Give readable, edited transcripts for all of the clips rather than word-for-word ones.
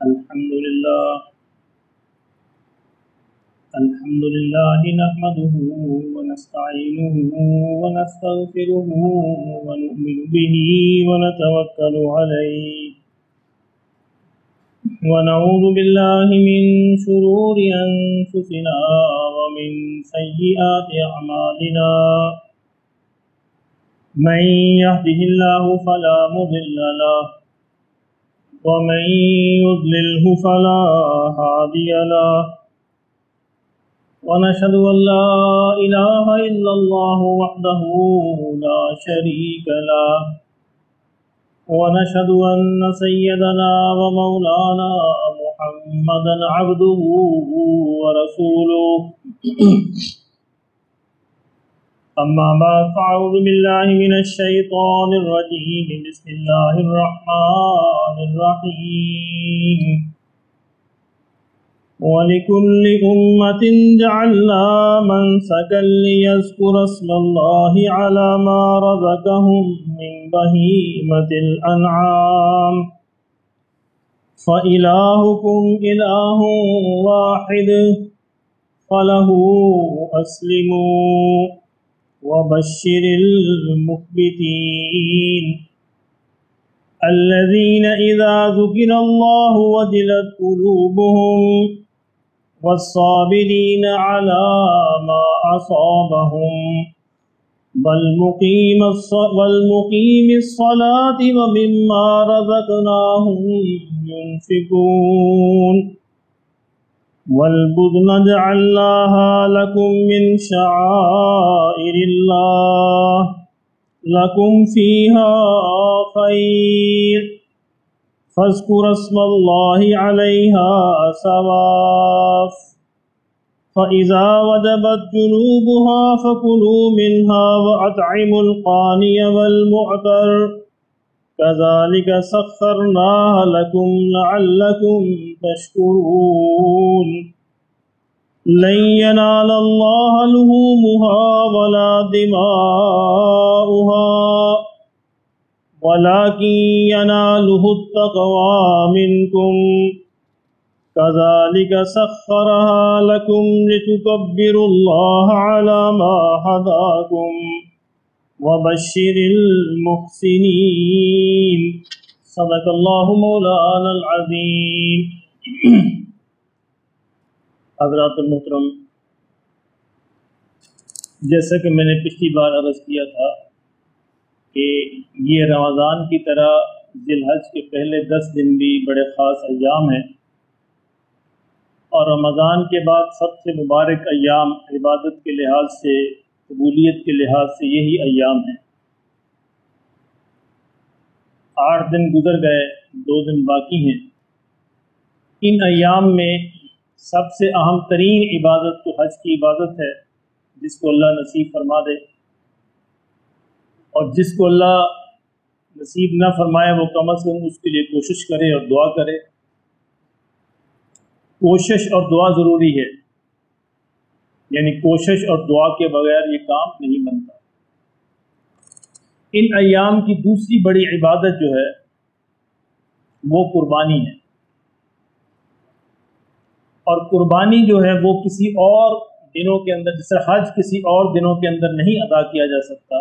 الحمد لله نحمده ونستعينه ونستغفره ونؤمن به ونتوكل عليه ونعوذ بالله من شرور أنفسنا ومن سيئات أعمالنا من يهده الله فلا مضل له ومن يضلله فلا هادي له ونشهد أن لا إله إلا الله وحده لا شريك له ونشهد أن سيدنا ومولانا محمدا عبده ورسوله أما بعد فأعوذ بالله من الشيطان الرجيم بسم الله الرحمن الرحيم ولكل أمة جعلنا منسكا ليذكروا اسم الله على ما رزقهم من بهيمة الأنعام فإلهكم إله واحد فله أسلموا وبشر المخبتين الذين إذا ذكر الله وجلت قلوبهم والصابرين على ما أصابهم والمقيم الصلاة ومما رزقناهم ينفقون والبدن جعلناها لكم من شعائر الله لكم فيها خير فاذكروا اسم الله عليها صواف فإذا وجبت جنوبها فكلوا منها وأطعموا القاني والمعتر كذلك سخرناها لكم لعلكم تشكرون لن ينال الله لحومها ولا دماؤها ولكن يناله التقوى منكم كذلك سخرها لكم لتكبروا الله على ما هداكم وبشر المحسنين صدق الله مولانا العظيم. حضرات المحترم، جیسا کہ میں نے پچھلی بار عرض کیا تھا کہ یہ رمضان کی طرح ذی الحج کے پہلے 10 دن بھی بڑے خاص ایام ہیں، اور رمضان کے بعد سب سے مبارک ایام عبادت کے لحاظ سے، قبولیت کے لحاظ سے یہی ایام ہیں. 8 دن گزر گئے، 2 دن باقی ہیں. ان ایام میں سب سے اہم ترین عبادت تو حج کی عبادت ہے، جس کو اللہ نصیب فرما دے، اور جس کو اللہ نصیب نہ فرمائے وہ کم از کم اس کے لیے کوشش کرے اور دعا کرے. کوشش اور دعا ضروری ہے، یعنی کوشش اور دعا کے بغیر یہ کام نہیں بنتا. ان ایام کی دوسری بڑی عبادت جو ہے وہ قربانی ہے، اور قربانی جو ہے وہ کسی اور دنوں کے اندر، جس طرح حج کسی اور دنوں کے اندر نہیں ادا کیا جا سکتا،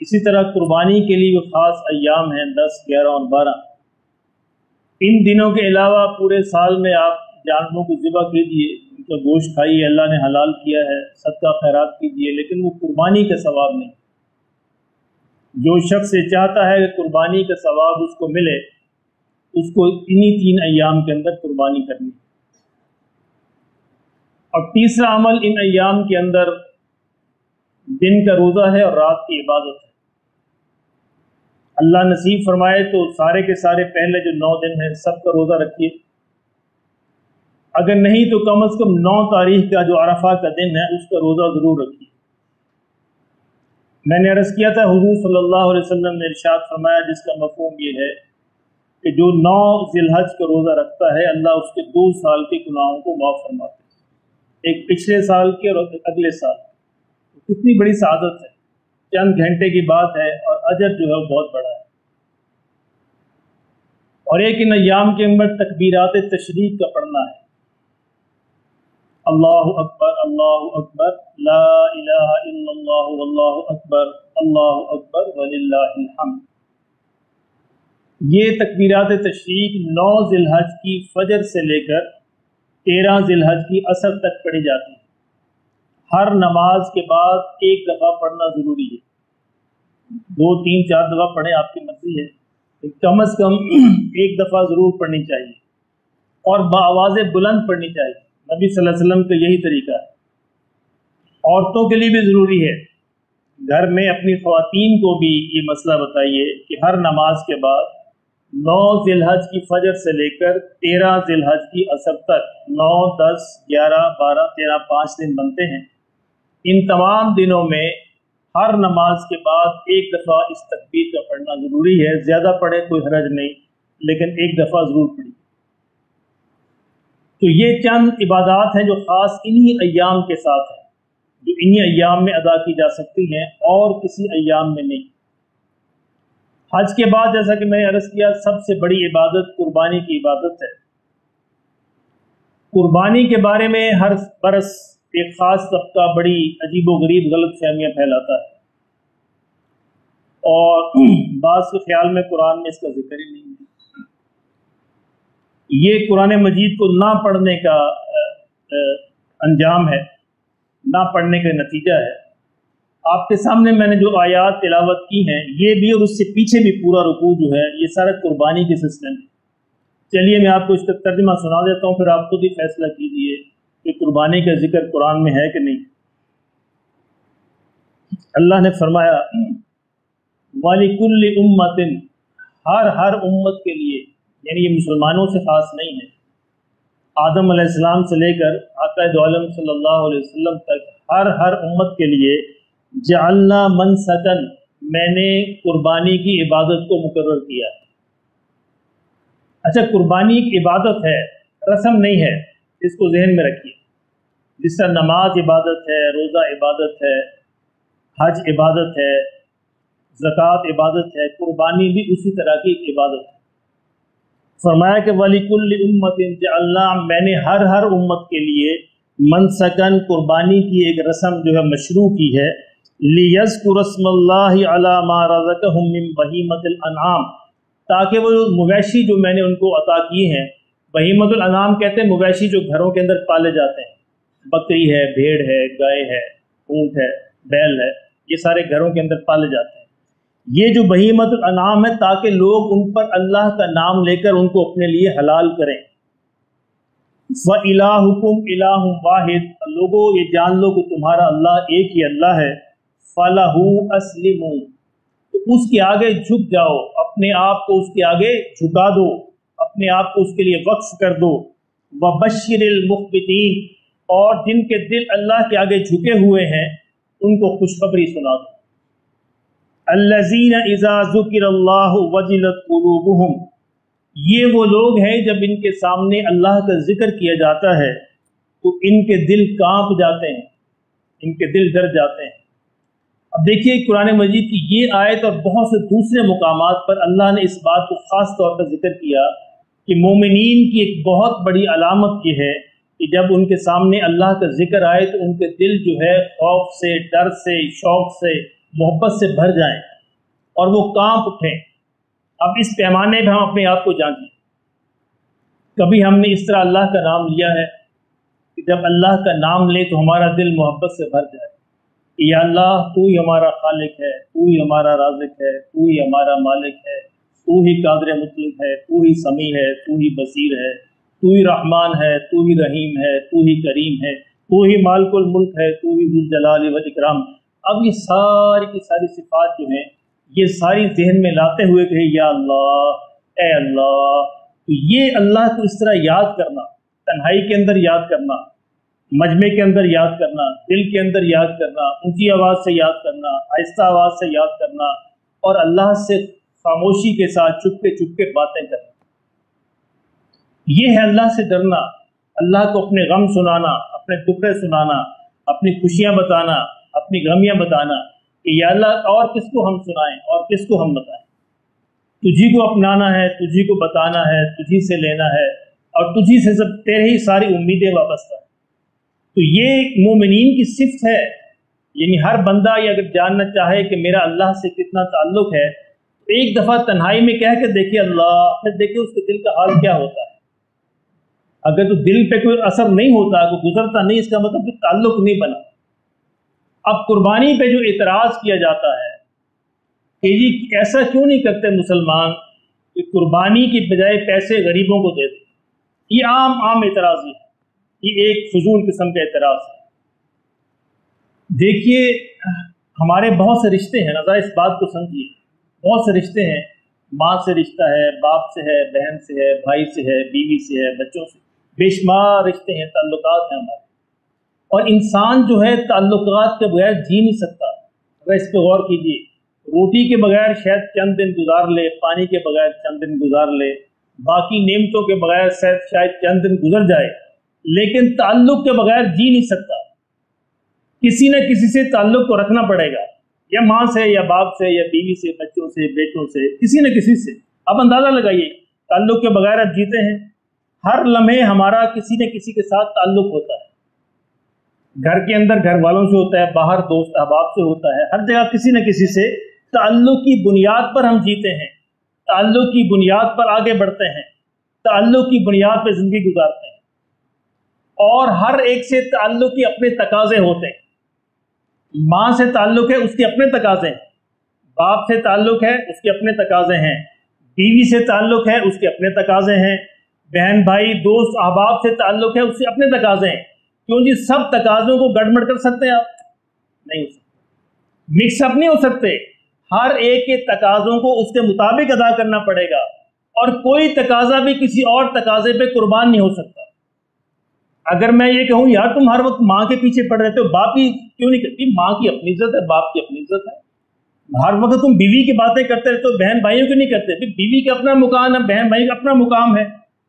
اسی طرح قربانی کے لیے وہ خاص ایام ہیں 10، 11 اور 12. ان دنوں کے علاوہ پورے سال میں آپ جانوروں کو ذبح کیجیے، ان کا گوشت کھائیے، اللہ نے حلال کیا ہے، صدقہ خیرات کیجیے، لیکن وہ قربانی کا ثواب نہیں. جو شخص یہ چاہتا ہے کہ قربانی کا ثواب اس کو ملے، اس کو انہی 3 ایام کے اندر قربانی کرنی. اور تیسرا عمل ان ایام کے اندر دن کا روزہ ہے اور رات کی عبادت ہے. اللہ نصیب فرمائے تو سارے کے سارے پہلے جو 9 دن ہیں سب کا روزہ رکھیے، اگر نہیں تو کم از کم 9 تاریخ کا جو عرفہ کا دن ہے اس کا روزہ ضرور رکھیے. میں نے عرض کیا تھا حضور صلی اللہ علیہ وسلم نے ارشاد فرمایا، جس کا مفہوم یہ ہے کہ جو 9 ذی الحج کا روزہ رکھتا ہے اللہ اس کے 2 سال کے گناہوں کو معاف فرماتا ہے، ایک پچھلے سال کے اور اگلے سال. کتنی بڑی سعادت ہے، چند گھنٹے کی بات ہے اور اجر جو ہے وہ بہت بڑا ہے. اور ایک ان ایام کے اندر تکبیرات تشریق کا پڑھنا ہے، اللہ اکبر لا الہ الا اللہ واللہ اکبر وللہ الحمد۔ یہ تکبیرات تشریق 9 ذی الحج کی فجر سے لے کر 13 ذی الحج کی عصر تک پڑھی جاتی ہے۔ ہر نماز کے بعد ایک دفعہ پڑھنا ضروری ہے، 2 3 4 دفعہ پڑھیں، آپ کی مرضی ہے، کم از کم ایک دفعہ ضرور پڑھنی چاہیے اور بآواز بلند پڑھنی چاہیے۔ نبی صلی اللہ علیہ وسلم کا یہی طریقہ ہے۔ عورتوں کے لیے بھی ضروری ہے، گھر میں اپنی خواتین کو بھی یہ مسئلہ بتائیے کہ ہر نماز کے بعد 9 ذی الحج کی فجر سے لے کر 13 ذی الحج کی عصر تک، 9 10 11 12 13 5 دن بنتے ہیں، ان تمام دنوں میں ہر نماز کے بعد ایک دفعہ اس تکبیر کا پڑھنا ضروری ہے۔ زیادہ پڑھے کوئی حرج نہیں، لیکن ایک دفعہ ضرور پڑھیں۔ تو یہ چند عبادات ہیں جو خاص انہی ایام کے ساتھ ہیں، جو انہی ایام میں ادا کی جا سکتی ہیں اور کسی ایام میں نہیں۔ حج کے بعد جیسا کہ میں نے عرض کیا، سب سے بڑی عبادت قربانی کی عبادت ہے۔ قربانی کے بارے میں ہر برس ایک خاص طبقہ بڑی عجیب و غریب غلط فہمیاں پھیلاتا ہے، اور بعض کے خیال میں قرآن میں اس کا ذکر ہی نہیں ہے۔ یہ قرآن مجید کو نہ پڑھنے کا انجام ہے، نہ پڑھنے کا نتیجہ ہے۔ آپ کے سامنے میں نے جو آیات تلاوت کی ہیں، یہ بھی اور اس سے پیچھے بھی پورا رکوع جو ہے، یہ سارا قربانی کے سلسلے میں۔ چلیے میں آپ کو اس کا ترجمہ سنا دیتا ہوں، پھر آپ خود ہی فیصلہ کیجئے کہ قربانی کا ذکر قرآن میں ہے کہ نہیں۔ اللہ نے فرمایا وَلِكُلِّ أُمَّةٍ، ہر امت کے لیے، یعنی یہ مسلمانوں سے خاص نہیں ہے، آدم علیہ السلام سے لے کر آقا دو عالم صلی اللہ علیہ وسلم تک ہر امت کے لیے جعلنا منسکن، میں نے قربانی کی عبادت کو مقرر کیا۔ اچھا، قربانی ایک عبادت ہے، رسم نہیں ہے، اس کو ذہن میں رکھیے۔ جس طرح نماز عبادت ہے، روزہ عبادت ہے، حج عبادت ہے، زکوٰۃ عبادت ہے، قربانی بھی اسی طرح کی ایک عبادت ہے۔ فرمایا کہ وَلِكُلِّ أُمَّةٍ جَعَلْنَا، میں نے ہر امت کے لیے منسکن، قربانی کی ایک رسم جو ہے مشروع کی ہے، لِيَذْكُرَ اسْمَ اللَّهِ عَلَى مَا رَزَقَهُم مِّن بَهِيمَةِ الْأَنْعَامِ، تاکہ وہ مویشی جو میں نے ان کو عطا کیے ہیں، بہیمۃ الانعام کہتے ہیں مویشی جو گھروں کے اندر پالے جاتے ہیں، بکری ہے، بھیڑ ہے، گائے ہے، اونٹ ہے، بیل ہے، یہ سارے گھروں کے اندر پالے جاتے ہیں۔ یہ جو بہیمۃ الانعام ہے، تاکہ لوگ ان پر اللہ کا نام لے کر ان کو اپنے لیے حلال کریں۔ وَإِلَٰهُكُمْ إِلَٰهٌ وَاحِدٌ، لوگوں یہ جان لو کہ تمہارا اللہ ایک ہی اللہ ہے۔ فَلَهُ أَسْلِمُوا، تو اس کے آگے جھک جاؤ، اپنے آپ کو اس کے آگے جھکا دو، اپنے آپ کو اس کے لیے وقف کر دو۔ وَبَشِّرِ الْمُخْبِتِينَ، اور جن کے دل اللہ کے آگے جھکے ہوئے ہیں ان کو خوشخبری سنا دو۔ الَّذِينَ إِذَا ذُكِرَ اللَّهُ وَجِلَتْ قُلُوبُهُمْ، یہ وہ لوگ ہیں جب ان کے سامنے اللہ کا ذکر کیا جاتا ہے تو ان کے دل کانپ جاتے ہیں، ان کے دل ڈر جاتے ہیں۔ اب دیکھیے قرآن مجید کی یہ آیت اور بہت سے دوسرے مقامات پر اللہ نے اس بات کو خاص طور پر ذکر کیا کہ مومنین کی ایک بہت بڑی علامت یہ ہے کہ جب ان کے سامنے اللہ کا ذکر آئے تو ان کے دل جو ہے خوف سے، ڈر سے، شوق سے، محبت سے بھر جائیں اور وہ کانپ اٹھیں۔ اب اس پیمانے پہ ہم اپنے آپ کو جانچیں، کبھی ہم نے اس طرح اللہ کا نام لیا ہے کہ جب اللہ کا نام لے تو ہمارا دل محبت سے بھر جائے کہ یا اللہ تو ہی ہمارا خالق ہے، تو ہی ہمارا رازق ہے، تو ہی ہمارا مالک ہے، تو ہی قادر مطلق ہے، تو ہی سمیع ہے، تو ہی بصیر ہے، تو ہی رحمان ہے، تو ہی رحیم ہے، تو ہی کریم ہے، تو ہی مالک الملک ہے، تو ہی ذو الجلال والاکرام۔ اب یہ ساری کی ساری صفات جو ہیں یہ ساری ذہن میں لاتے ہوئے کہ یا اللہ، اے اللہ، تو یہ اللہ کو اس طرح یاد کرنا، تنہائی کے اندر یاد کرنا، مجمع کے اندر یاد کرنا، دل کے اندر یاد کرنا، اونچی آواز سے یاد کرنا، آہستہ آواز سے یاد کرنا، اور اللہ سے خاموشی کے ساتھ چپ کے باتیں کرنا، یہ ہے اللہ سے ڈرنا، اللہ کو اپنے غم سنانا، اپنے دکھیں سنانا، اپنی خوشیاں بتانا، اپنی غمیاں بتانا کہ یا اللہ اور کس کو ہم سنائیں اور کس کو ہم بتائیں۔ तुझी को अपनाना है, तुझी को बताना है, तुझी से लेना है, और तुझी से सब तेरे ही सारी उम्मीदें वाबस्ता है। तो ये मोमिनीन की सिफ्त है। यानी हर बंदा ये अगर जानना चाहे कि मेरा अल्लाह से कितना ताल्लुक है, तो एक दफ़ा तन्हाई में कह के देखे अल्लाह, फिर देखे उसके दिल का हाल क्या होता है। अगर तो दिल पे कोई असर नहीं होता, कोई गुजरता नहीं, इसका मतलब कि ताल्लुक नहीं बना। अब कुर्बानी पे जो इतराज़ किया जाता है कि जी ऐसा क्यों नहीं करते मुसलमान कि कुर्बानी की बजाय पैसे गरीबों को दे दें, ये आम इतराज़ है, ये एक फजूल किस्म का इतराज़ है। देखिए हमारे बहुत से रिश्ते हैं, ना इस बात को समझिए, बहुत से रिश्ते हैं, माँ से रिश्ता है, बाप से है, बहन से है, भाई से है, बीवी से है, बच्चों से, बेशुमार रिश्ते हैं, ताल्लुकात हैं हमारे। और इंसान जो है ताल्लुकात के बगैर जी नहीं सकता। अगर इस पर गौर कीजिए, रोटी के बगैर शायद चंद दिन गुजार ले, पानी के बगैर चंद दिन गुजार ले, बाकी नेमतों के बगैर शायद चंद दिन गुजर जाए, लेकिन ताल्लुक के बगैर जी नहीं सकता। किसी न किसी से ताल्लुक को रखना पड़ेगा, या माँ से, या बाप से, या बीवी से, बच्चों से, बेटों से, किसी न किसी से। अब अंदाजा लगाइए, ताल्लुक के बगैर अब जीते हैं। हर लम्हे हमारा किसी न किसी के साथ ताल्लुक होता है। घर के अंदर घर वालों से होता है, बाहर दोस्त अहबाब से होता है, हर जगह किसी न किसी से ताल्लुक की बुनियाद पर हम जीते हैं, ताल्लुक की बुनियाद पर आगे बढ़ते हैं, ताल्लुक की बुनियाद पर जिंदगी गुजारते हैं। और हर एक से ताल्लुक के अपने तकाजे होते हैं। माँ से ताल्लुक है, उसके अपने तकाजे हैं, बाप से ताल्लुक है, उसके अपने तकाजे हैं, बीवी से ताल्लुक है, उसके अपने तकाजे हैं, बहन भाई दोस्त अहबाब से ताल्लुक है, उसके अपने तकाजे हैं। क्यों जी, सब तकाजों को गड़बड़ कर सकते हैं आप? नहीं हो सकते, मिक्सअप नहीं हो सकते। हर एक के तकाजों को उसके मुताबिक अदा करना पड़ेगा, और कोई तकाजा भी किसी और तकाजे पे कुर्बान नहीं हो सकता। अगर मैं ये कहूँ यार तुम हर वक्त माँ के पीछे पड़ रहते हो, बाप की क्यों नहीं करती? माँ की अपनी इज्जत है, बाप की अपनी इज्जत है। हर वक्त तुम बीवी की बातें करते रहते हो, बहन भाइयों की नहीं करते? बीवी का अपना मुकाम है, बहन भाई का अपना मुकाम है,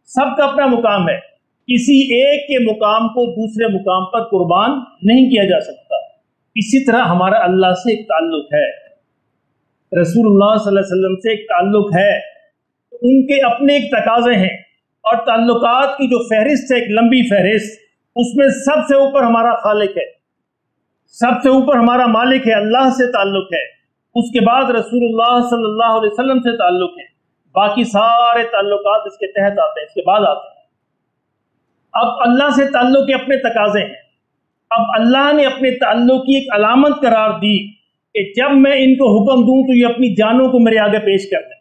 सबका अपना मुकाम है। किसी एक के मुकाम को दूसरे मुकाम पर कुर्बान नहीं किया जा सकता। इसी तरह हमारा अल्लाह से एक ताल्लुक है, रसूलुल्लाह सल्लल्लाहु अलैहि वसल्लम से एक ताल्लुक है, उनके अपने एक तकाजे हैं। और ताल्लुकात की जो फहरिस्त है, एक लंबी फहरिस्त, उसमें सबसे ऊपर हमारा खालिक है, सबसे ऊपर हमारा मालिक है, अल्लाह से ताल्लुक है। उसके बाद रसूलुल्लाह सल्लल्लाहु अलैहि वसल्लम से ताल्लुक है, बाकी सारे ताल्लुकात इसके तहत आते हैं, इसके बाद आते हैं। अब अल्लाह से ताल्लुक के अपने तकाजे हैं। अब अल्लाह ने अपने ताल्लुक की एक अलामत करार दी कि जब मैं इनको हुक्म दूं तो ये अपनी जानों को मेरे आगे पेश कर दें,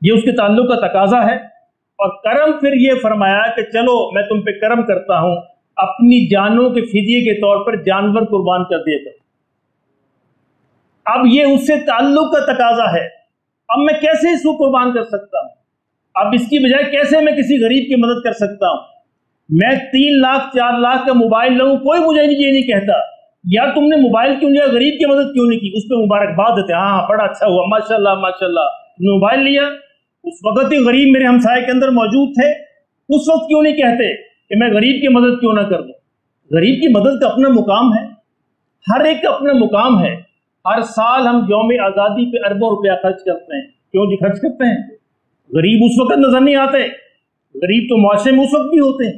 ये उसके ताल्लुक का तकाजा है। और करम फिर ये फरमाया कि चलो मैं तुम पे करम करता हूं, अपनी जानों के फिदिये के तौर पर जानवर कुर्बान कर दिए थे। अब ये उससे ताल्लुक का तकाजा है। अब मैं कैसे इसको कुर्बान कर सकता हूं? अब इसकी बजाय कैसे मैं किसी गरीब की मदद कर सकता हूं? मैं 3 लाख 4 लाख का मोबाइल लूं, कोई मुझे ये नहीं कहता यार तुमने मोबाइल क्यों लिया, गरीब की मदद क्यों नहीं की? उस पर मुबारकबाद देते, हाँ बड़ा अच्छा हुआ, माशाल्लाह माशाल्लाह तुमने मोबाइल लिया। उस वक्त ही गरीब मेरे हमसाये के अंदर मौजूद थे, उस वक्त क्यों नहीं कहते कि मैं गरीब की मदद क्यों ना कर दूं? गरीब की मदद का अपना मुकाम है, हर एक का अपना मुकाम है। हर साल हम यौम आज़ादी पे अरबों रुपया खर्च करते हैं। क्यों जी खर्च करते हैं? गरीब उस वक्त नजर नहीं आते, गरीब तो मुआशरे में उस वक्त भी होते हैं।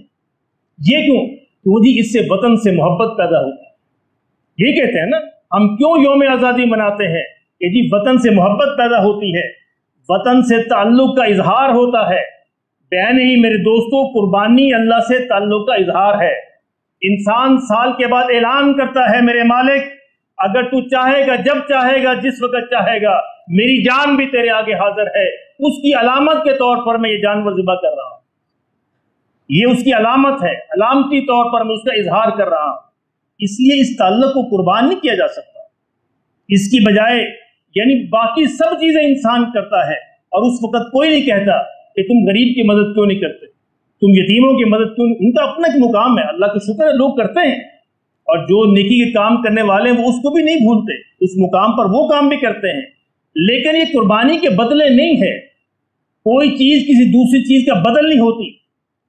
ये क्यों? क्यों जी इससे वतन से मोहब्बत पैदा होती है। ये कहते हैं ना, हम क्यों यौम आज़ादी मनाते हैं कि जी वतन से मोहब्बत पैदा होती है, वतन से ताल्लुक का इजहार होता है। बयान ही मेरे दोस्तों, कुर्बानी अल्लाह से ताल्लुक का इजहार है। इंसान साल के बाद ऐलान करता है, मेरे मालिक अगर तू चाहेगा, जब चाहेगा, जिस वक्त चाहेगा, मेरी जान भी तेरे आगे हाजिर है। उसकी अलामत के तौर पर मैं ये जानवर ज़िबा कर रहा हूं, ये उसकी अलामत है, अलामती तौर पर मैं उसका इजहार कर रहा हूं। इसलिए इस ताल्लुक को कुर्बान नहीं किया जा सकता। इसकी बजाय यानी बाकी सब चीजें इंसान करता है, और उस वक्त कोई नहीं कहता कि तुम गरीब की मदद क्यों नहीं करते, तुम यतीमों की मदद क्यों नहीं? उनका अपना एक मुकाम है, अल्लाह का शुक्र है लोग करते हैं, और जो नेकी के काम करने वाले हैं वो उसको भी नहीं भूलते, उस मुकाम पर वो काम भी करते हैं। लेकिन ये कुर्बानी के बदले नहीं है, कोई चीज किसी दूसरी चीज का बदल नहीं होती।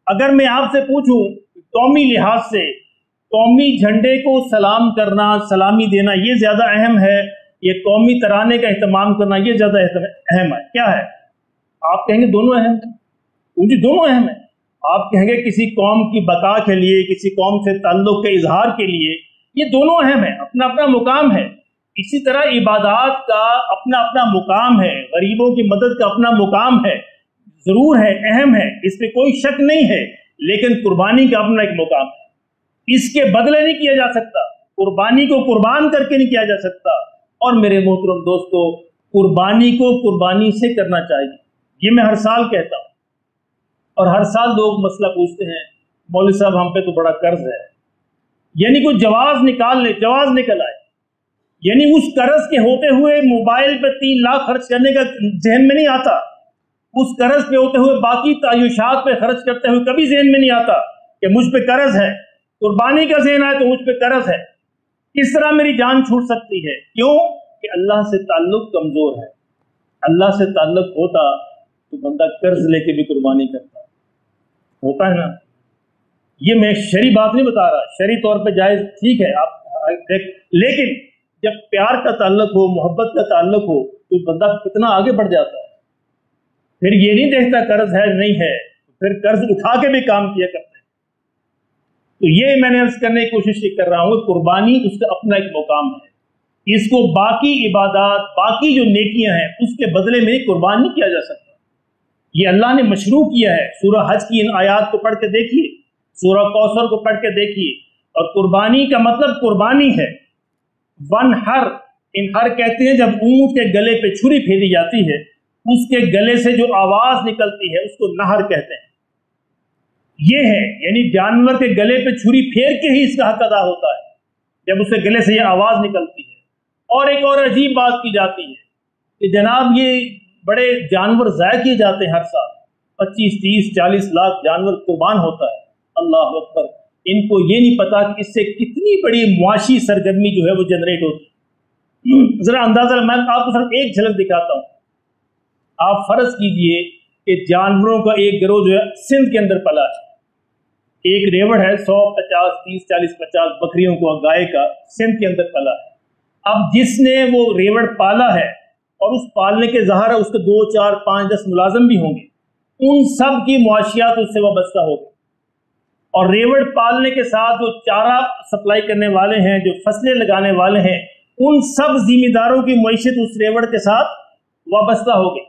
अगर मैं आपसे पूछूं कौमी लिहाज से, कौमी झंडे को सलाम करना, सलामी देना, ये ज्यादा अहम है ये कौमी तराने का एहतमाम करना ये ज़्यादा अहम है? क्या है? आप कहेंगे दोनों अहम है। जी दोनों अहम है। आप कहेंगे किसी कौम की बका के लिए, किसी कौम से ताल्लुक के इजहार के लिए, ये दोनों अहम है, अपना अपना मुकाम है। इसी तरह इबादात का अपना अपना मुकाम है, गरीबों की मदद का अपना मुकाम है, जरूर है, अहम है, इस पे कोई शक नहीं है, लेकिन कुर्बानी का अपना एक मुकाम है। इसके बदले नहीं किया जा सकता, कुर्बानी को कुर्बान करके नहीं किया जा सकता। और मेरे मोहतरम दोस्तों, कुर्बानी को कुर्बानी से करना चाहिए, ये मैं हर साल कहता हूँ। और हर साल लोग मसला पूछते हैं, मौलवी साहब हम पे तो बड़ा कर्ज है, यानी कोई जवाब निकल आए, यानी उस कर्ज के होते हुए मोबाइल पे 3 लाख खर्च करने का जहन में नहीं आता, उस कर्ज पे होते हुए बाकी तायुशात पे खर्च करते हुए कभी जहन में नहीं आता कि मुझ पे कर्ज है। कुर्बानी का जहन आए तो मुझ पे कर्ज है, इस तरह मेरी जान छूट सकती है। क्यों? कि अल्लाह से ताल्लुक कमजोर है। अल्लाह से ताल्लुक होता तो बंदा कर्ज लेके भी कुर्बानी करता, होता है ना। ये मैं शरी बात नहीं बता रहा, शरी तौर पे जायज ठीक है आप, लेकिन जब प्यार का ताल्लुक हो, मोहब्बत का ताल्लुक हो, तो बंदा कितना आगे बढ़ जाता है। फिर ये नहीं देखता कर्ज है नहीं है, फिर कर्ज उठा के भी काम किया करते हैं। तो ये मैंने अर्ज करने की कोशिश कर रहा हूं, कुर्बानी उसका अपना एक मुकाम है, इसको बाकी इबादत, बाकी जो नेकियां हैं उसके बदले में कुर्बान नहीं किया जा सकता। ये अल्लाह ने मशरू किया है। सूरह हज की इन आयात को पढ़ के देखिए, सूरह कौसर को पढ़ के देखिए। और कुर्बानी का मतलब कुर्बानी है। वन हर, इन हर कहते हैं जब ऊंट के गले पे छुरी फेरी जाती है, उसके गले से जो आवाज निकलती है उसको नहर कहते हैं। ये है, यानी जानवर के गले पे छुरी फेर के ही इसका हक अदा होता है, जब उसके गले से ये आवाज निकलती है। और एक और अजीब बात की जाती है कि जनाब ये बड़े जानवर ज़ाया किए जाते हैं हर साल, 25, 30, 40 लाख जानवर कुर्बान होता है। अल्लाह अकबर। इनको ये नहीं पता कि इससे कितनी बड़ी मुआशी सरगर्मी जो है वो जनरेट होती है। जरा अंदाजा, मैं आपको सिर्फ एक झलक दिखाता हूँ। आप फर्ज कीजिए कि जानवरों का एक गिरोह जो है सिंध के अंदर पला है, एक रेवड़ है, 100, 50, 30, 40, 50 बकरियों को गाय का सिंध के अंदर पला है। अब जिसने वो रेवड़ पाला है और उस पालने के ज़ाहिर है उसके 2, 4, 5, 10 मुलाजम भी होंगे, उन सब की मुआशियात उससे वाबस्ता होगी। और रेवड़ पालने के साथ जो चारा सप्लाई करने वाले हैं, जो फसलें लगाने वाले हैं, उन सब जिम्मेदारों की मईशत उस रेवड़ के साथ वाबस्ता होगी।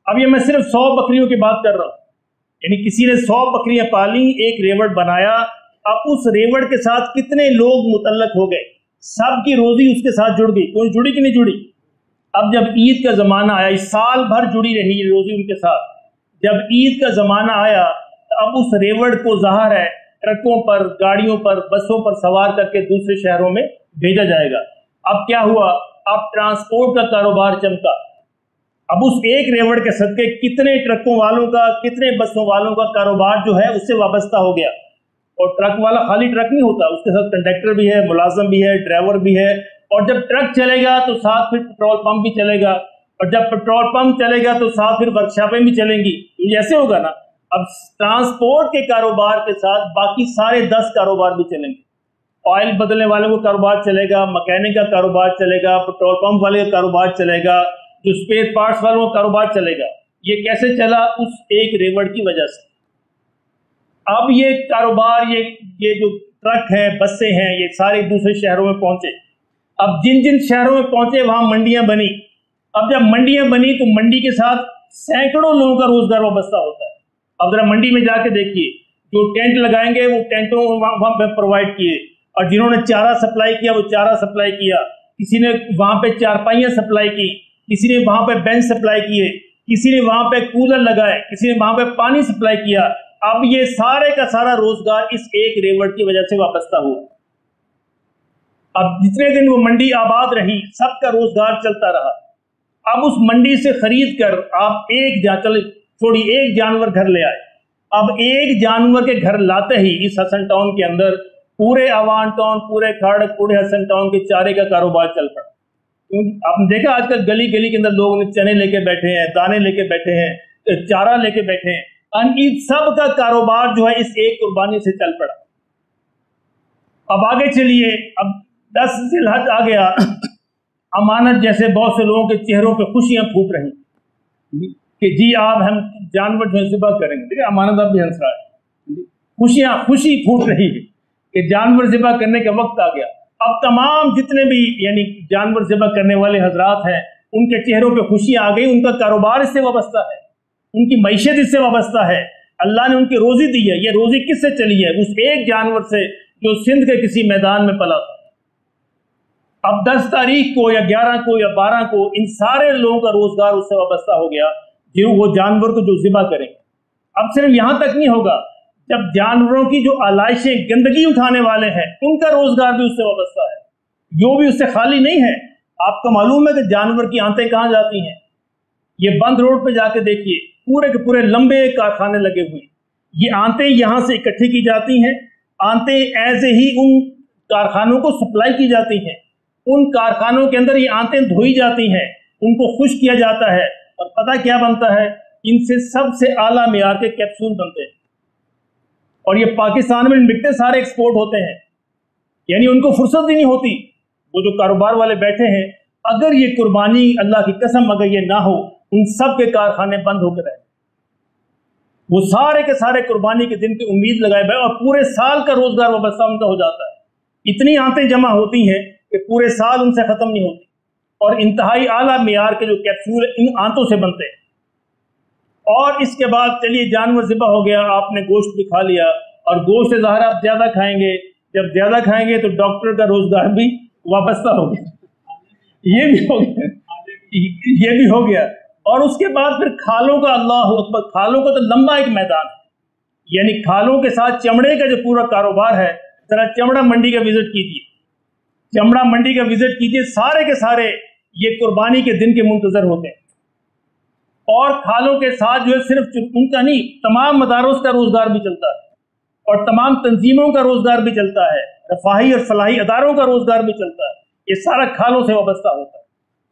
अब ये मैं सिर्फ 100 बकरियों की बात कर रहा हूँ, यानी किसी ने 100 बकरियां पाली, एक रेवड़ बनाया। अब उस रेवड़ के साथ कितने लोग मुतल्लक हो गए, सबकी रोजी उसके साथ जुड़ गई। कोई जुड़ी कि नहीं जुड़ी? अब जब ईद का जमाना आया, इस साल भर जुड़ी रही रोजी उनके साथ। जब ईद का जमाना आया, अब उस रेवड़ को ज़ाहिर है ट्रकों पर, गाड़ियों पर, बसों पर सवार करके दूसरे शहरों में भेजा जाएगा। अब क्या हुआ? अब ट्रांसपोर्ट का कारोबार चमका। अब उस एक रेवड़ के सदके कितने ट्रकों वालों का, कितने बसों वालों का कारोबार जो है उससे वाबस्ता हो गया। और ट्रक वाला खाली ट्रक नहीं होता, उसके साथ कंडक्टर भी है, मुलाजम भी है, ड्राइवर भी है। और जब ट्रक चलेगा तो साथ फिर पेट्रोल पंप भी चलेगा, और जब पेट्रोल पंप चलेगा तो साथ फिर वर्कशॉपें भी चलेंगी। तो ऐसे होगा ना। अब ट्रांसपोर्ट के कारोबार के साथ बाकी सारे 10 कारोबार भी चलेंगे। ऑयल बदलने वाले को कारोबार चलेगा, मैकेनिक का कारोबार चलेगा, पेट्रोल पंप वाले का कारोबार चलेगा, जो स्पेयर पार्ट्स वालों का कारोबार चलेगा। ये कैसे चला? उस एक रेवड़ की वजह से। अब ये कारोबार, ये जो ट्रक है, बसें हैं, ये सारे दूसरे शहरों में पहुंचे। अब जिन जिन शहरों में पहुंचे वहां मंडियां बनी। अब जब मंडियां बनी तो मंडी के साथ सैकड़ों लोगों का रोजगार वाबस्ता होता है। अब जरा मंडी में जाके देखिए, जो टेंट लगाएंगे वो टेंटों वहां पे प्रोवाइड किए, और जिन्होंने चारा सप्लाई किया वो चारा सप्लाई किया, किसी ने वहां पे चारपाइयां सप्लाई की, किसी ने वहां पे बेंच सप्लाई किए, किसी ने वहां पे कूलर लगाए, किसी ने वहां पे पानी सप्लाई किया। अब ये सारे का सारा रोजगार इस एक रेवड़ की वजह से वाबस्ता हुआ। अब जितने दिन वो मंडी आबाद रही, सबका रोजगार चलता रहा। अब उस मंडी से खरीद कर आप एक जानवर घर ले आए। अब एक जानवर के घर लाते ही इस हसन टाउन के अंदर पूरे अवान टाउन, पूरे खड़क, पूरे हसन टाउन के चारे का कारोबार चल पड़ा। आपने देखा आजकल गली गली के अंदर लोग चने लेके बैठे हैं, दाने लेके बैठे हैं, चारा लेके बैठे हैं। इन सब का कारोबार जो है इस एक कुर्बानी से चल पड़ा। अब आगे चलिए, अब 10 जिलहज आ गया। अमानत जैसे बहुत से लोगों के चेहरों पे खुशियां फूट रही कि जी आप हम जानवर जो ज़िबा करेंगे, ठीक है, अमानत अब भी हंस रहा है, खुशी फूट रही है कि जानवर ज़िबा करने का वक्त आ गया। अब तमाम जितने भी यानी जानवर ज़िबा करने वाले हजरात हैं उनके चेहरों पे खुशी आ गई, उनका कारोबार इससे वाबस्ता है, उनकी मईशत इससे वाबस्ता है, अल्लाह ने उनकी रोजी दी है। ये रोजी किससे चली है? उस एक जानवर से जो सिंध के किसी मैदान में पला था। अब 10 तारीख को या 11 को या 12 को इन सारे लोगों का रोजगार उससे वाबस्ता हो गया जो वो जानवर को जो ज़िबा करेंगे। अब सिर्फ यहां तक नहीं होगा, जब जानवरों की जो आलाइशें गंदगी उठाने वाले हैं उनका रोजगार भी उससे वाबस्ता है, जो भी उससे खाली नहीं है। आपको मालूम है कि जानवर की आंतें कहां जाती हैं? ये बंद रोड पे जाके देखिए, पूरे के पूरे लंबे कारखाने लगे हुए, ये आंतें यहां से इकट्ठी की जाती हैं, आंतें ऐसे ही उन कारखानों को सप्लाई की जाती हैं, उन कारखानों के अंदर ये आंतें धोई जाती हैं, उनको खुश किया जाता है और पता क्या बनता है? इनसे सबसे आला मियार के कैप्सूल बनते हैं और ये पाकिस्तान में बिकते सारे एक्सपोर्ट होते हैं। यानी उनको फुर्सत ही नहीं होती, वो जो कारोबार वाले बैठे हैं, अगर ये कुर्बानी अल्लाह की कसम अगर ये ना हो, उन सब के कारखाने बंद होकर रहे, वो सारे के सारे कुर्बानी के दिन की उम्मीद लगाए बैठे और पूरे साल का रोजगार वाबस्ता उनका हो जाता है। इतनी आंतें जमा होती हैं कि पूरे साल उनसे खत्म नहीं होती और इंतहाई आला मियार के जो कैप्सूल इन आंतों से बनते हैं। और इसके बाद चलिए जानवर ज़िबा हो गया, आपने गोश्त भी खा लिया और गोश्त से ज़ाहिर आप ज्यादा खाएंगे, जब ज्यादा खाएंगे तो डॉक्टर का रोजगार भी वाबस्ता हो गया, ये भी हो गया, ये भी हो गया। और उसके बाद फिर खालों का, अल्लाह अकबर, खालों का तो लंबा एक मैदान है, यानी खालों के साथ चमड़े का जो पूरा कारोबार है। जरा चमड़ा मंडी का विजिट कीजिए, चमड़ा मंडी का विजिट कीजिए, सारे के सारे ये कुर्बानी के दिन के मुंतजर होते हैं। और खालों के साथ जो है सिर्फ उनका नहीं, तमाम मदारस का रोजगार भी चलता है और तमाम तंजीमों का रोजगार भी चलता है, रफाही और फलाही अदारों का रोजगार भी चलता है। ये सारा खालों से वाबस्ता होता है।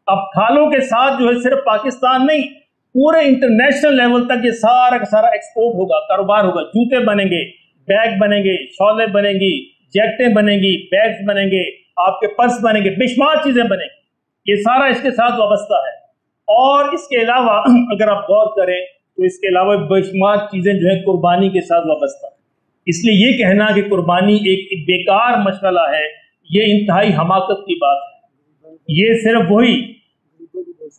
अब खालों के साथ जो है सिर्फ पाकिस्तान नहीं, पूरे इंटरनेशनल लेवल तक ये सारा का सारा एक्सपोर्ट होगा, कारोबार होगा। जूते बनेंगे, बैग बनेंगे, शॉलें बनेंगी, जैकेटें बनेंगी, बैग्स बनेंगे, आपके पर्स बनेंगे, बेशुमार चीजें बनेंगी। ये सारा इसके साथ वाबस्ता है। और इसके अलावा अगर आप गौर करें तो इसके अलावा बेशुमार चीजें जो है कुर्बानी के साथ वाबस्ता है। इसलिए ये कहना कि कुर्बानी एक बेकार मशगला है, ये इंतहाई हमाकत की बात है। ये सिर्फ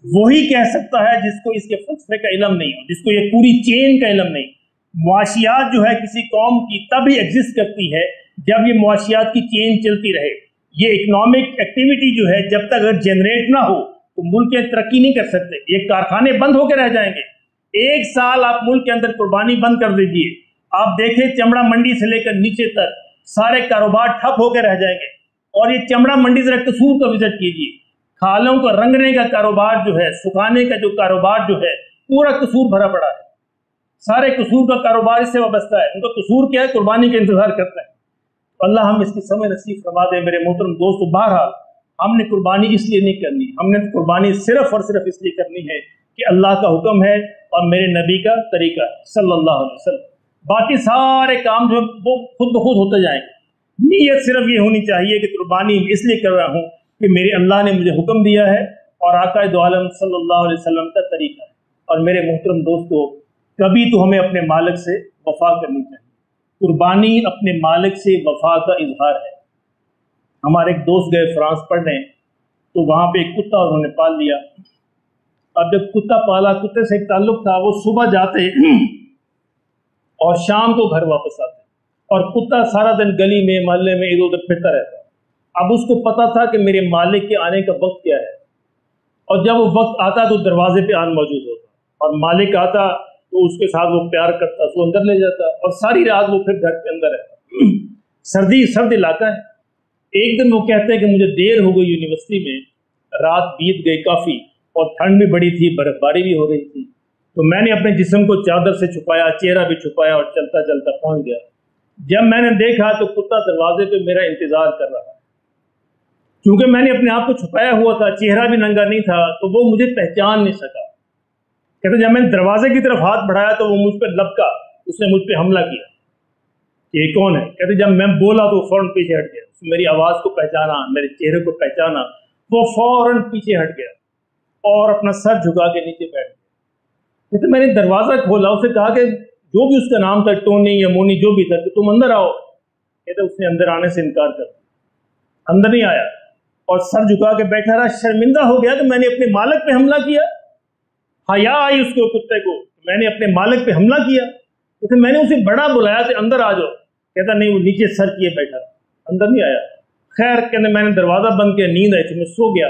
वही कह सकता है जिसको इसके फलसफे का इल्म नहीं हो, जिसको ये पूरी चेन का इल्म नहीं। मुआशियात जो है किसी कौम की तभी एग्जिस्ट करती है जब ये मुआशियात की चेन चलती रहे। ये इकोनॉमिक एक्टिविटी जो है जब तक अगर जनरेट ना हो तो मुल्क के तरक्की नहीं कर सकते। ये कारखाने बंद होकर रह जाएंगे। एक साल आप मुल्क के अंदर कुर्बानी बंद कर दीजिए, आप देखें चमड़ा मंडी से लेकर नीचे तक सारे कारोबार ठप होकर रह जाएंगे। और ये चमड़ा मंडी जरा कसूर का विजिट कीजिए, खालों को रंगने का कारोबार जो है, सुखाने का जो कारोबार जो है, पूरा कसूर भरा पड़ा है। सारे कसूर का कारोबार इससे वाबस्ता है। उनका कसूर क्या है? कुर्बानी का इंतजार करते हैं। अल्लाह हम इसकी समझ नसीब फरमा दे। मेरे मोहतरम दोस्तों, बहरहाल हमने कुर्बानी इसलिए नहीं करनी, हमने कुर्बानी सिर्फ और सिर्फ इसलिए करनी है कि अल्लाह का हुक्म है और मेरे नबी का तरीका है सल्लल्लाहु अलैहि वसल्लम। बाकी सारे काम जो वो खुद ब खुद होते जाएंगे। नीयत सिर्फ ये होनी चाहिए कि कुर्बानी इसलिए कर रहा हूँ कि मेरे अल्लाह ने मुझे हुक्म दिया है और आका दो आलम सल्लल्लाहु अलैहि वसल्लम का तरीका है। और मेरे मोहतरम दोस्तों, कभी तो हमें अपने मालिक से वफा करनी चाहिए। कुर्बानी अपने मालिक से वफा का इजहार है। हमारे एक दोस्त गए फ्रांस पढ़ने, तो वहाँ पे एक कुत्ता उन्होंने पाल लिया। अब जब कुत्ता पाला, कुत्ते से एक ताल्लुक था, वो सुबह जाते और शाम को घर वापस आते और कुत्ता सारा दिन गली में मोहल्ले में इधर उधर फिरता रहता। अब उसको पता था कि मेरे मालिक के आने का वक्त क्या है, और जब वो वक्त आता तो दरवाजे पे आन मौजूद होता और मालिक आता तो उसके साथ वो प्यार करता, उसको अंदर ले जाता और सारी रात वो फिर घर के अंदर रहता। सर्द इलाका है। एक दिन वो कहते हैं कि मुझे देर हो गई यूनिवर्सिटी में, रात बीत गई काफी और ठंड भी बड़ी थी, बर्फबारी भी हो रही थी, तो मैंने अपने जिस्म को चादर से छुपाया, चेहरा भी छुपाया और चलता चलता पहुंच गया। जब मैंने देखा तो कुत्ता दरवाजे पे मेरा इंतजार कर रहा। क्योंकि मैंने अपने आप को छुपाया हुआ था, चेहरा भी नंगा नहीं था, तो वो मुझे पहचान नहीं सका। कहते जब मैंने दरवाजे की तरफ हाथ बढ़ाया तो वो मुझ पर लपका, उसने मुझ पर हमला किया। ये कौन है? कहते जब मैं बोला तो फौरन पीछे हट गया। मेरी आवाज को पहचाना, मेरे चेहरे को पहचाना वो फौरन पीछे हट गया और अपना सर झुका के नीचे बैठ गया। तो मैंने दरवाज़ा खोला, उसे कहा कि जो भी उसका नाम था, टोनी या मोनी जो भी था, कि तुम अंदर आओ। कहते उसने अंदर आने से इनकार कर दिया, अंदर नहीं आया और सर झुका के बैठा रहा। शर्मिंदा हो गया कि मैंने अपने मालिक पे हमला किया। हया आई उसको, कुत्ते को, मैंने अपने मालिक पे हमला किया। कहते मैंने उसे बड़ा बुलाया कि अंदर आ जाओ। कहता नहीं, वो नीचे सर किए बैठा, अंदर नहीं आया। खैर कहते मैंने दरवाज़ा बंद किया, नींद आई थी, मैं सो गया।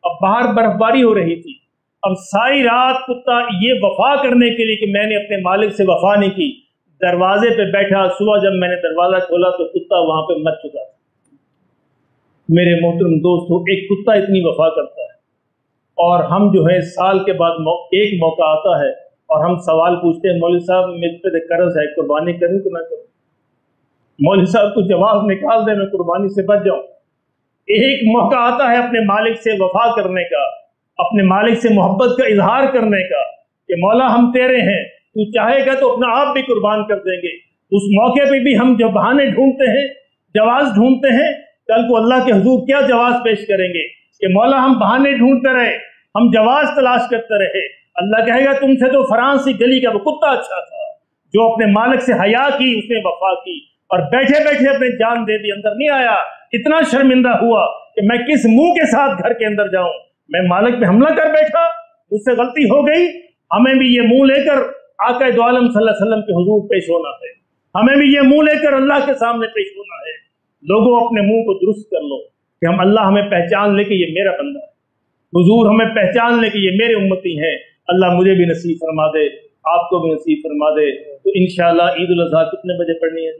अब बाहर बर्फबारी हो रही थी। अब सारी रात कुत्ता ये वफा करने के लिए कि मैंने अपने मालिक से वफा नहीं की, दरवाजे पे बैठा। सुबह जब मैंने दरवाज़ा खोला तो कुत्ता वहां पे मर चुका था। मेरे मोहतरम दोस्तों, एक कुत्ता इतनी वफा करता है और हम जो है साल के बाद एक मौका आता है और हम सवाल पूछते हैं, मौलवी साहब मेरे पे कर्ज है, कुर्बानी करूं कि ना करूं? मौलवी साहब को जवाब निकाल दे, मैं कुर्बानी से बच जाऊं। एक मौका आता है अपने मालिक से वफा करने का, अपने मालिक से मोहब्बत का इजहार करने का कि मौला हम तेरे हैं, तू चाहेगा तो अपना आप भी कुर्बान कर देंगे। उस मौके पे भी हम जो बहाने ढूंढते हैं, जवाब ढूंढते हैं, कल को अल्लाह के हुजूर क्या जवाब पेश करेंगे कि मौला हम बहाने ढूंढते रहे, हम जवाब तलाश करते रहे। अल्लाह कहेगा तुमसे तो फरांस की गली का वो कुत्ता अच्छा था जो अपने मालिक से हया की, उसने वफा की और बैठे बैठे अपने जान दे दी, अंदर नहीं आया। इतना शर्मिंदा हुआ कि मैं किस मुंह के साथ घर के अंदर जाऊं, मैं मालिक पे हमला कर बैठा, मुझसे गलती हो गई। हमें भी ये मुंह लेकर आका दो आलम सल्लल्लाहु अलैहि वसल्लम के हुजूर पेश होना है, हमें भी ये मुंह लेकर अल्लाह के सामने पेश होना है। लोगों अपने मुंह को दुरुस्त कर लो कि हम अल्लाह हमें पहचान ले कि ये मेरा बंदा है, हुजूर हमें पहचान ले कि ये मेरे उम्मती हैं। अल्लाह मुझे भी नसीब फरमा दे, आपको भी नसीब फरमा दे। तो इंशाअल्लाह ईद उल अज़हा कितने बजे पढ़नी है?